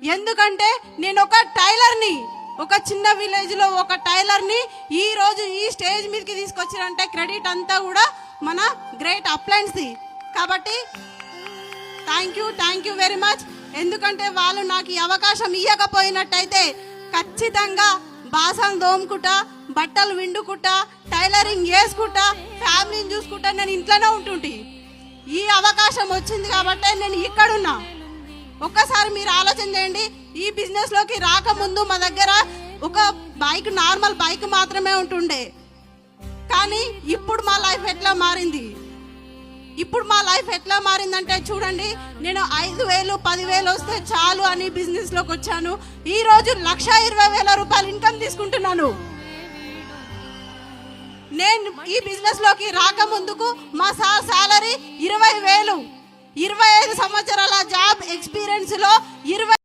ఎందుకంటే నేను ఒక టైలర్ని, ఒక చిన్న విలేజ్లో ఒక టైలర్ని ఈ రోజు ఈ స్టేజ్ మీదకి తీసుకొచ్చారంటే క్రెడిట్ అంతా కూడా మన గ్రేట్ అప్లయన్స్ది. కాబట్టి థ్యాంక్ యూ వెరీ మచ్. ఎందుకంటే వాళ్ళు నాకు ఈ అవకాశం ఇవ్వకపోయినట్టయితే ఖచ్చితంగా బాసలు దోముకుంటా, బట్టలు విండుకుంటా, టైలరింగ్ చేసుకుంటా, ఫ్యామిలీని చూసుకుంటా నేను ఇంట్లోనే ఉంటుంటి. ఈ అవకాశం వచ్చింది కాబట్టి నేను ఇక్కడున్నా. ఒక్కసారి మీరు ఆలోచన చేయండి, ఈ బిజినెస్లోకి రాకముందు మా దగ్గర ఒక బైక్, నార్మల్ బైక్ మాత్రమే ఉంటుండే. కానీ ఇప్పుడు మా లైఫ్ ఎట్లా మారింది, అంటే చూడండి, నేను 5,000 10,000 వస్తే చాలు అని బిజినెస్లోకి వచ్చాను. ఈ రోజు 1,20,000 రూపాయలు ఇన్కమ్ తీసుకుంటున్నాను. నేను ఈ బిజినెస్లోకి రాకముందుకు మా సార్ సాలరీ 20,000. 25 సంవత్సరాల జాబ్ ఎక్స్పీరియన్స్లో 20